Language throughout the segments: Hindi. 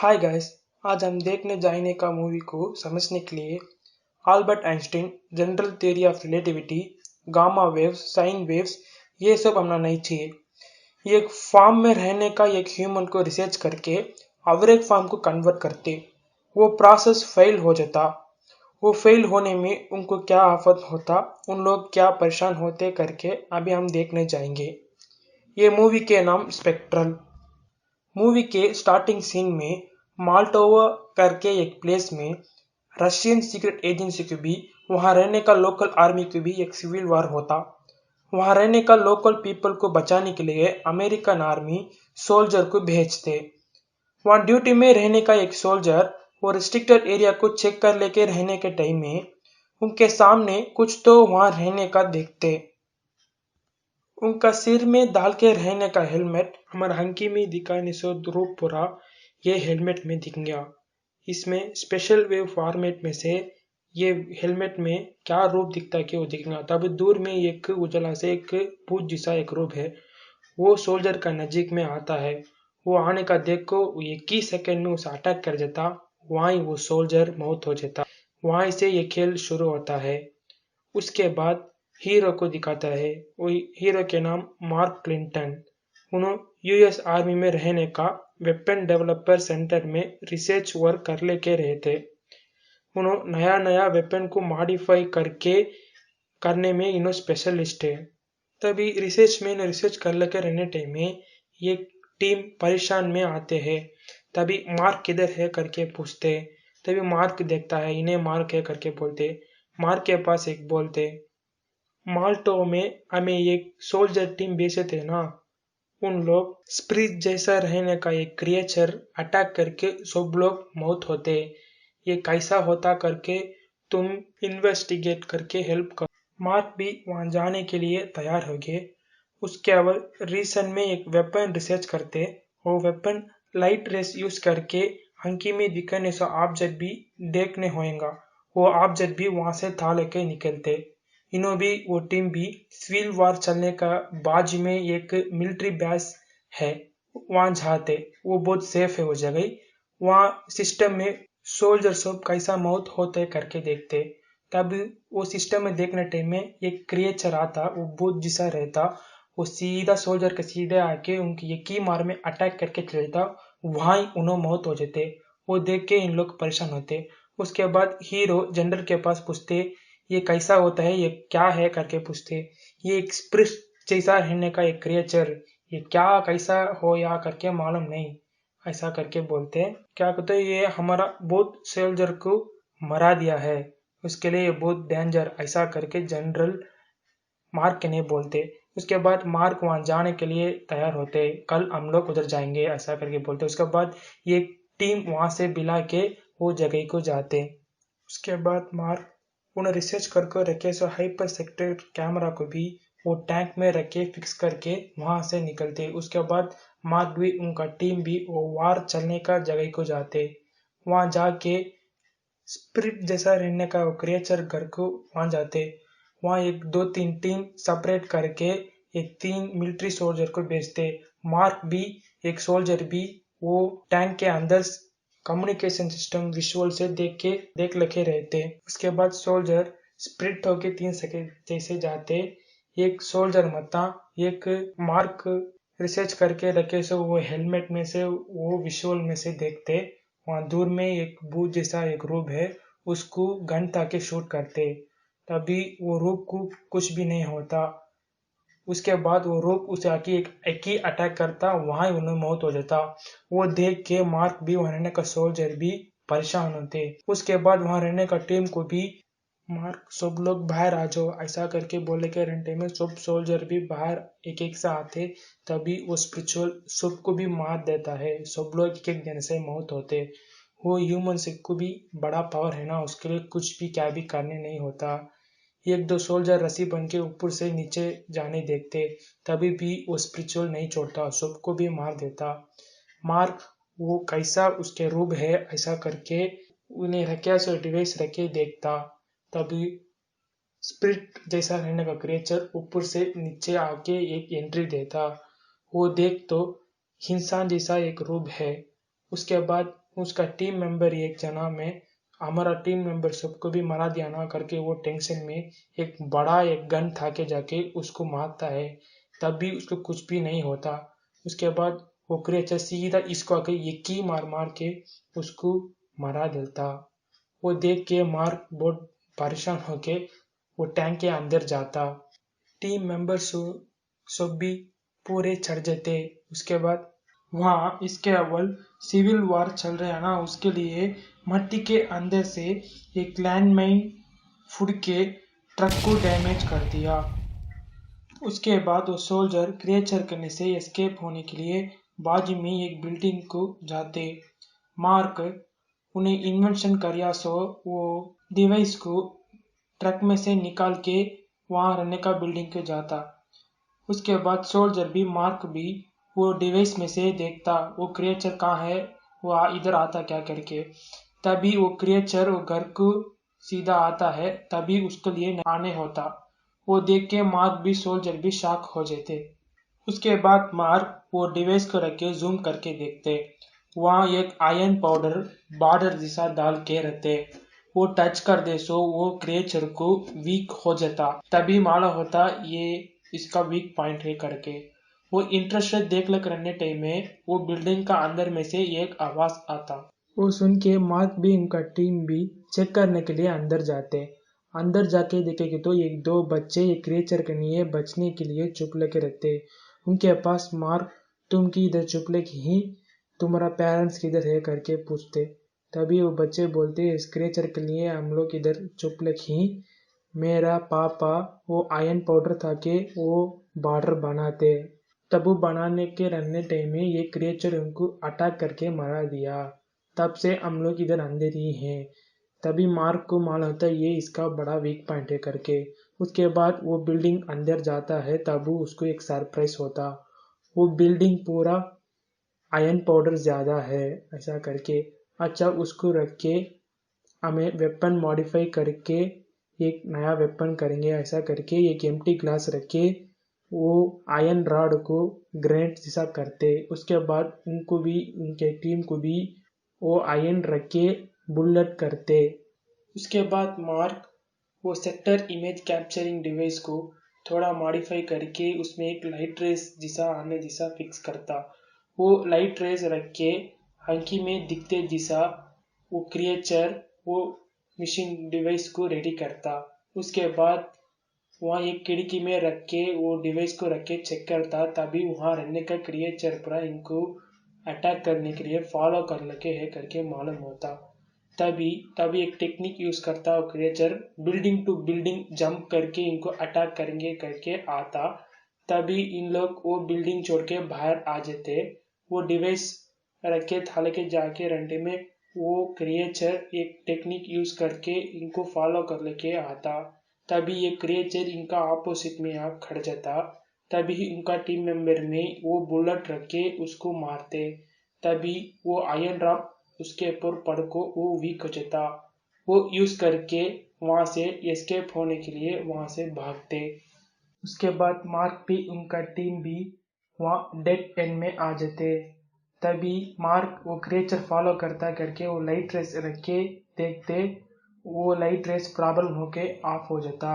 Hi guys. आज हम देखने जाने का मूवी को समझने के लिए Albert Einstein, general theory of relativity, gamma waves, sine waves, ये सब हमने नहीं चाहिए। ये एक फॉर्म में रहने का एक ह्यूमन को रिसर्च करके और एक फॉर्म को कन्वर्ट करते, वो प्रोसेस फेल हो जाता। वो फेल होने में उनको क्या आफत होता, उन लोग क्या परेशान होते करके अभी हम देखने जाएंगे। ये मूवी के नाम स्पेक्ट्रल। मूवी के स्टार्टिंग सीन में माल्टोवा करके एक प्लेस में रशियन सीक्रेट एजेंसी को भी, वहां रहने का लोकल आर्मी को भी एक सिविल वॉर होता। वहां रहने का लोकल पीपल को बचाने के लिए अमेरिकन आर्मी सोल्जर को भेजते। वहां ड्यूटी में रहने का एक सोल्जर वो रिस्ट्रिक्टेड एरिया को चेक कर लेके रहने के टाइम में उनके सामने कुछ तो वहां रहने का देखते। उनका सिर में डाल के रहने का हेलमेट हमारा हंकी में दिखाने से रूप पूरा ये हेलमेट में दिख गया। इसमें स्पेशल वेव फॉर्मेट में से ये हेलमेट में क्या रूप दिखता है कि वो दिख गया। तब दूर में एक उजला से एक भूत जैसा एक रूप है, वो सोल्जर का नजीक में आता है। वो आने का देख को एक ही सेकंड में उसे अटैक कर देता। वहीं वो सोल्जर मौत हो जाता। वहीं से ये खेल शुरू होता है। उसके बाद हीरो को दिखाता है। वही हीरो के नाम मार्क क्लिंटन। उन्होंने यूएस आर्मी में रहने का वेपन डेवलपर सेंटर में रिसर्च वर्क कर लेके रहे थे। उन्होंने नया नया वेपन को मॉडिफाई करके करने में इन्हों स्पेशलिस्ट है। तभी रिसर्च कर लेके रहने टाइम में ये टीम परेशान में आते हैं। तभी मार्क किधर है करके पूछते। तभी मार्क देखता है, इन्हें मार्क है करके बोलते। मार्क के पास एक बोलते, माल्टो में हमें एक सोल्जर टीम भेजे थे ना, उन लोग स्प्रिट जैसा रहने का एक क्रिएचर अटैक करके सब लोग मौत होते। ये कैसा होता करके तुम इन्वेस्टिगेट करके हेल्प करो। मार्क भी वहां जाने के लिए तैयार हो गए। उसके अवल रीसन में एक वेपन रिसर्च करते। वो वेपन लाइट रेस यूज करके हंकी में दिखने से ऑब्जेक्ट भी देखने होएगा। वो ऑब्जेक्ट भी वहां से था लेके निकलते। इन्हों भी वो टीम भी सिविल वॉर चलने का बाजू में एक मिलिट्री बेस है, वहां जाते। वो बहुत सेफ है वो जगह। वहां सिस्टम में सोल्जर सब कैसा मौत होते करके देखते। तब वो सिस्टम में देखने टाइम में एक क्रिएचर आता, वो बहुत जैसा रहता। वो सीधा सोल्जर के सीधे आके उनकी एक ही मार में अटैक करके चलता। वहां उन्हों मौत हो जाते। वो देख के इन लोग परेशान होते। उसके बाद हीरो जनरल के पास पूछते, ये कैसा होता है, ये क्या है करके पूछते। ये एक स्प्रिट जैसा रहने का एक क्रिएचर, ये क्या कैसा हो या करके मालूम नहीं, ऐसा करके बोलते। क्या कहते, ये हमारा बहुत सोल्जर को मरा दिया है, उसके लिए ये बहुत डेंजर, ऐसा करके जनरल मार्क के नहीं बोलते। उसके बाद मार्क वहां जाने के लिए तैयार होते, कल हम लोग उधर जाएंगे ऐसा करके बोलते। उसके बाद ये टीम वहां से बिला के वो जगह को जाते। उसके बाद मार्क उन्हें रिसर्च करके रखे सो हाइपर सेक्टर कैमरा को भी वो टैंक में रखे फिक्स करके वहां से निकलते। उसके बाद मार्क भी उनका टीम भी वो वार चलने का जगह को जाते। वहां जाके स्पिरिट जैसा रहने का वो क्रिएचर घर को वहां जाते। वहां एक दो तीन टीम सेपरेट करके एक तीन मिलिट्री सोल्जर को भेजते। मार्क भी एक सोल्जर भी वो टैंक के अंदर कम्युनिकेशन सिस्टम विजुअल से देख लखे रहते। उसके बाद सोल्जर स्प्रिट होके 3 सेकंड जैसे जाते। एक सोल्जर मता एक मार्क रिसर्च करके रखे से वो हेलमेट में से वो विजुअल में से देखते। वहां दूर में एक भूत जैसा एक रूप है, उसको गन ताके शूट करते। तभी वो रूप को कुछ भी नहीं होता। उसके बाद वो रूप उसे आके एक ही अटैक करता, वहां ही उन्हें मौत हो जाता। वो देख के मार्क भी वहां रहने का सोल्जर भी परेशान होते। उसके बाद वहां रहने का टीम को भी मार्क सब लोग बाहर आ जाओ ऐसा करके बोले के घंटे में सब सोल्जर भी बाहर एक एक से आते। तभी वो स्पिरिचुअल सबको भी मार देता है। सब लोग एक एक जन से मौत होते। वो ह्यूमन से को भी बड़ा पावर है ना, उसके लिए कुछ भी क्या भी करने नहीं होता। एक दो सोल्जर रस्सी बन के ऊपर से नीचे जाने देखते, तभी भी वो स्पिरिचुअल नहीं छोड़ता, सबको भी मार देता। मार्क वो कैसा उसके रूप है ऐसा करके उन्हें रखे सो डिवाइस रखे देखता। तभी स्पिरिट जैसा रहने का क्रिएचर ऊपर से नीचे आके एक एंट्री देता। वो देख तो इंसान जैसा एक रूप है। उसके बाद उसका टीम मेंबर एक जना में हमारा टीम मेंबर सबको भी मारा दिया ना करके वो टेंशन में एक बड़ा एक गन था के जाके उसको मारता है, तब भी उसको कुछ भी नहीं होता। उसके बाद वो क्रिएचर सीधा इसको आके एक ही मार मार के उसको मरा देता। वो देख के मार्क बहुत परेशान होके वो टैंक के अंदर जाता। टीम मेंबर्स सब भी पूरे चढ़ जाते। उसके बाद वहाँ इसके अव्वल सिविल वॉर चल रहा है ना, उसके लिए मट्टी के अंदर से एक लैंडमाइन फुड़ के ट्रक को डैमेज कर दिया। उसके बाद वो सोल्जर क्रिएचर करने से एस्केप होने के लिए बाजू में एक बिल्डिंग को जाते। मार्क उन्हें इन्वेंशन करिया सो वो डिवाइस को ट्रक में से निकाल के वहां रहने का बिल्डिंग पे जाता। उसके बाद सोल्जर भी मार्क भी वो डिवाइस में से देखता वो क्रिएचर कहाँ है, वो इधर आता क्या करके। तभी वो क्रिएचर वो घर को सीधा आता है, तभी उसके लिए आने होता। वो देख के मार्क भी सोल्जर भी शॉक हो जाते। उसके बाद मार्क वो डिवाइस को रख के जूम करके देखते, वहाँ एक आयरन पाउडर बॉर्डर जैसा डाल के रहते। वो टच कर दे सो वो क्रिएचर को वीक हो जाता, तभी मालूम होता ये इसका वीक पॉइंट है करके। वो इंटरेस्टेड देख लग रहने टाइम में वो बिल्डिंग का अंदर में से एक आवाज आता। वो सुन के मार्क भी उनका टीम भी चेक करने के लिए अंदर जाते। अंदर जाके देखेंगे तो एक दो बच्चे एक क्रिएचर के लिए बचने के लिए चुप लगे रहते। उनके पास मार्क तुम की इधर चुप लगे ही, तुम्हारा पेरेंट्स किधर है करके पूछते। तभी वो बच्चे बोलते इस क्रिएचर के लिए हम लोग इधर चुप लगे ही, मेरा पापा वो आयरन पाउडर था के वो बॉर्डर बनाते, तब वो बनाने के रहने टाइम में ये क्रिएचर उनको अटैक करके मारा दिया, तब से हम लोग इधर अंदर ही हैं। तभी मार्क को मालूम होता है ये इसका बड़ा वीक पॉइंट है करके। उसके बाद वो बिल्डिंग अंदर जाता है, तब उसको एक सरप्राइज होता। वो बिल्डिंग पूरा आयरन पाउडर ज़्यादा है ऐसा करके। अच्छा उसको रख के हमें वेपन मॉडिफाई करके एक नया वेपन करेंगे ऐसा करके एक एम्प्टी ग्लास रख के वो आयरन रॉड को ग्रेनेड जैसा करते। उसके बाद उनको भी उनके टीम को भी वो आयरन रख के बुलेट करते। उसके बाद मार्क वो सेक्टर इमेज कैप्चरिंग डिवाइस को थोड़ा मॉडिफाई करके उसमें एक लाइट रेस जैसा आने जैसा फिक्स करता। वो लाइट रेस रख के हल्की में दिखते जैसा वो क्रिएचर वो मशीन डिवाइस को रेडी करता। उसके बाद वहाँ एक खिड़की में रख के वो डिवाइस को रख के चेक करता, तभी वहाँ रहने का क्रिएचर पूरा इनको अटैक करने के लिए फॉलो कर लगे है करके मालूम होता। तभी तभी एक टेक्निक यूज करता वो creature, building to building jump करके इनको अटैक करेंगे करके आता। तभी इन लोग वो बिल्डिंग छोड़ के बाहर आ जाते। वो डिवाइस रखे थाले के जाके रंडे में वो क्रिएचर एक टेक्निक यूज करके इनको फॉलो कर लेके आता। तभी ये क्रिएचर इनका ऑपोजिट में आ खड़ जाता। तभी उनका टीम मेंबर में वो बुलेट रख के उसको मारते। तभी वो आयरन रॉड उसके ऊपर पड़ को वो वीक हो जाता। वो यूज करके वहां से एस्केप होने के लिए वहां से भागते। उसके बाद मार्क भी उनका टीम भी वहाँ डेड एंड में आ जाते। तभी मार्क वो क्रिएचर फॉलो करता करके वो लाइट रेस रख के देखते, वो लाइट रेस प्रॉब्लम होके ऑफ हो जाता।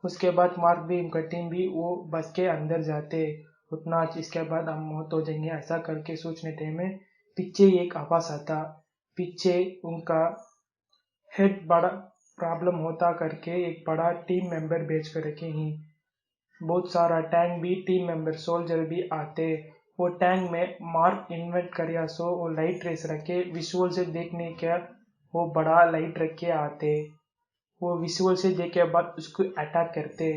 उसके बाद मार्क भी उनका टीम भी वो बस के अंदर जाते। उतना इसके बाद हम मौत हो जाएंगे ऐसा करके सोचने टाइम में पीछे एक आवाज आता। पीछे उनका हेड बड़ा प्रॉब्लम होता करके एक बड़ा टीम मेंबर भेज कर रखे ही। बहुत सारा टैंक भी टीम मेंबर सोल्जर भी आते। वो टैंक में मार्क इन्वेंट करिया सो वो लाइट रेस रखे विजुअल से देखने का वो बड़ा लाइट रख के आते। वो विजुअल से देखे बाद उसको अटैक करते।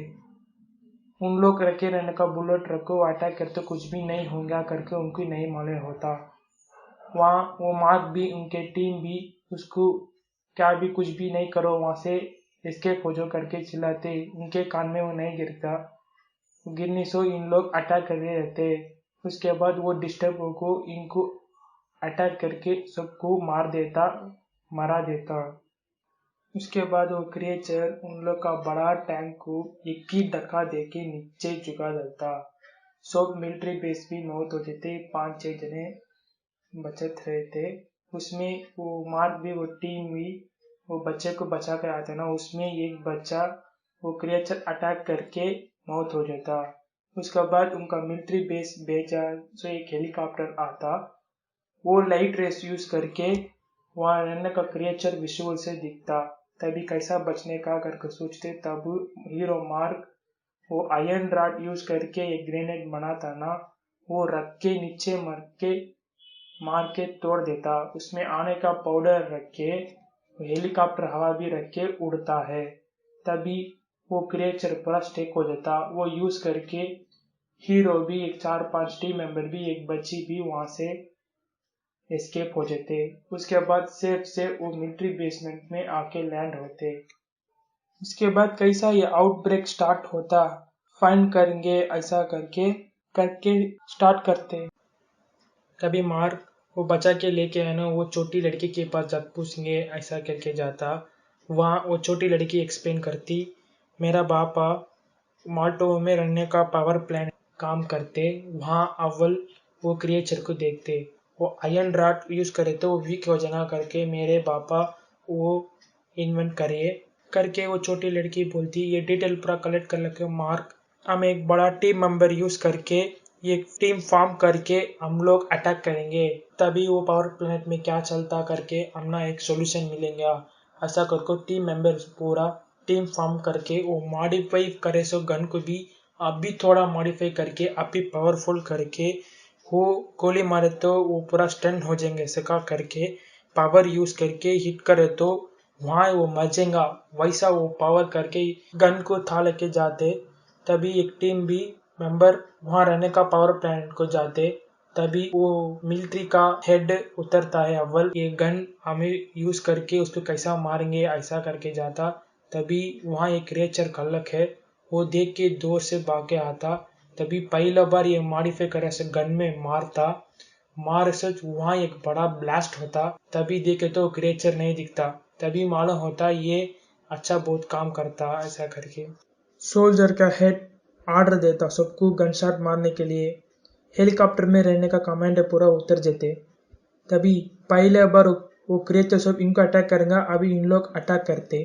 उन लोग रखे रहने का बुलेट रखो अटैक करते कुछ भी नहीं होगा करके उनको नहीं मालूम होता। वहाँ वो मार्क भी उनके टीम भी उसको क्या भी कुछ भी नहीं करो वहाँ से एस्केप हो जाओ करके चिल्लाते। उनके कान में वो नहीं गिरता, गिरने से इन लोग अटैक करते रहते। उसके बाद वो डिस्टर्ब को इनको अटैक करके सबको मारा देता। उसके बाद वो क्रिएचर उन लोग का बड़ा टैंक को एक ही धक्का देके नीचे झुका देता। सब मिलिट्री बेस भी मौत हो जाते, 5-6 जने बचत रहे थे। उसमें वो मार्क भी वो टीम भी वो बच्चे को बचा कर आते ना, उसमें एक बच्चा वो क्रिएचर अटैक करके मौत हो जाता। उसके बाद उनका मिलिट्री बेस भेजा, जो एक हेलीकॉप्टर आता, वो लाइट रेस यूज करके वहाँ रहने का क्रिएचर विजुअल से दिखता। तभी कैसा बचने का करके सोचते, तब हीरो मार्क वो आयरन रॉड यूज करके एक ग्रेनेड बनाता ना, वो रख के नीचे मार के तोड़ देता। उसमें आने का पाउडर रख के हेलीकॉप्टर हवा भी रख के उड़ता है। तभी वो क्रिएचर पूरा स्टेक हो जाता। वो यूज करके हीरो भी एक 4-5 टीम मेंबर भी एक बच्ची भी वहां से एस्केप हो जाते। उसके बाद सेफ से वो मिलिट्री बेसमेंट में आके लैंड होते। उसके बाद कैसा ये आउटब्रेक स्टार्ट होता, फाइंड करेंगे ऐसा करके करके स्टार्ट करते। तभी मार्क वो बचा के लेके है ना, वो छोटी लड़की के पास जब पूछेंगे ऐसा करके जाता। वहाँ वो छोटी लड़की एक्सप्लेन करती, मेरा पापा माल्टो में रहने का पावर प्लांट काम करते, वहाँ अव्वल वो क्रिएचर को देखते, वो आयरन रॉड यूज करे तो वो वीक हो जाना करके मेरे पापा वो इन्वेंट करे करके वो छोटी लड़की बोलती। ये डिटेल पूरा कलेक्ट कर लेके मार्क, हम एक बड़ा टीम मेंबर यूज करके ये टीम फॉर्म करके हम लोग अटैक करेंगे, तभी वो पावर प्लांट में क्या चलता करके हमना एक सॉल्यूशन मिलेगा। ऐसा करके टीम मेंबर्स पूरा टीम फॉर्म करके वो मॉडिफाई करे सो गन को भी अब भी थोड़ा मॉडिफाई करके अब भी पावरफुल करके वो गोली मारे तो वो पूरा स्टन हो जाएंगे, ऐसा करके पावर यूज करके हिट करे तो वहाँ वो मर जाएगा, वैसा वो पावर करके गन को था लेके जाते। तभी एक टीम भी मेंबर वहाँ रहने का पावर प्लांट को जाते। तभी वो मिलिट्री का हेड उतरता है, अव्वल ये गन हमें यूज करके उसको कैसा मारेंगे ऐसा करके जाता। तभी वहाँ एक क्रिएचर खलक है, वो देख के दूर से भाग के आता। तभी पहला बार ये मॉडिफाई करे से गन में मारता, मार सच वहाँ एक बड़ा ब्लास्ट होता। तभी देखे तो क्रिएचर नहीं दिखता, तभी मालूम होता ये अच्छा बहुत काम करता। ऐसा करके सोल्जर का हेड ऑर्डर देता सबको गनशॉट मारने के लिए। हेलीकॉप्टर में रहने का कमांड पूरा उतर जाते। तभी पहले बार वो क्रिएचर सब इनको अटैक करेंगे, अभी इन लोग अटैक करते।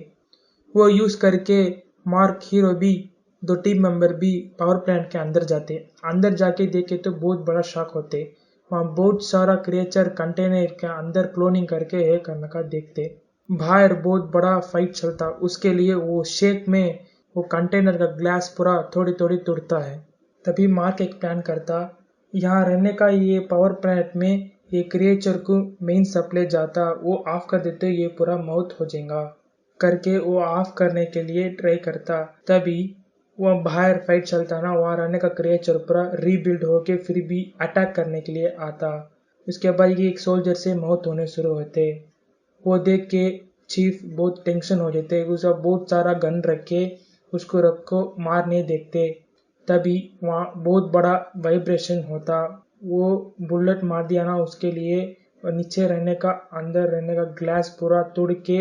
वो यूज करके मार्क हीरो भी दो टीम मेंबर भी पावर प्लांट के अंदर जाते। अंदर जाके देखे तो बहुत बड़ा शॉक होते, वहाँ बहुत सारा क्रिएचर कंटेनर के अंदर क्लोनिंग करके है करने का देखते। बाहर बहुत बड़ा फाइट चलता, उसके लिए वो शेक में वो कंटेनर का ग्लास पूरा थोड़ी थोड़ी टूटता है। तभी मार्क एक प्लान करता, यहाँ रहने का ये पावर प्लांट में ये क्रिएचर को मेन सप्लाई जाता, वो ऑफ कर देते ये पूरा मौत हो जाएगा करके वो ऑफ करने के लिए ट्राई करता। तभी वो बाहर फाइट चलता ना, वहाँ रहने का क्रिएचर पूरा रीबिल्ड होके फिर भी अटैक करने के लिए आता। उसके बाद ये एक सोल्जर से मौत होने शुरू होते। वो देख के चीफ बहुत टेंशन हो जाते, उसका बहुत सारा गन रख के उसको रखो मार नहीं देखते। तभी वहाँ बहुत बड़ा वाइब्रेशन होता, वो बुलेट मार दिया ना, उसके लिए नीचे रहने का अंदर रहने का ग्लास पूरा तोड़ के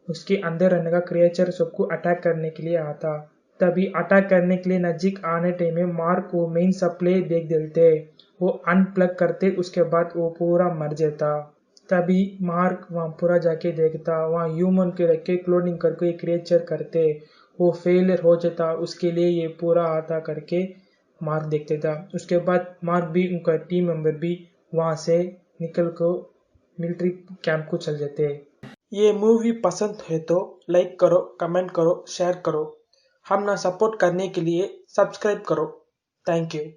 उसके अंदर रहने का क्रिएचर सबको अटैक करने के लिए आता। तभी अटैक करने के लिए नजीक आने टाइम में मार्क को मेन सप्लाई देख देते, वो अनप्लग करते, उसके बाद वो पूरा मर जाता। तभी मार्क वहाँ पूरा जाके देखता, वहाँ ह्यूमन के रख के क्लोनिंग करके क्रिएचर करते, वो फेलियर हो जाता, उसके लिए ये पूरा आता करके मार्क देखते था। उसके बाद मार्क भी उनका टीम मेंबर भी वहाँ से निकल को मिलिट्री कैंप को चल जाते। ये मूवी पसंद है तो लाइक करो, कमेंट करो, शेयर करो, हम ना सपोर्ट करने के लिए सब्सक्राइब करो। Thank you.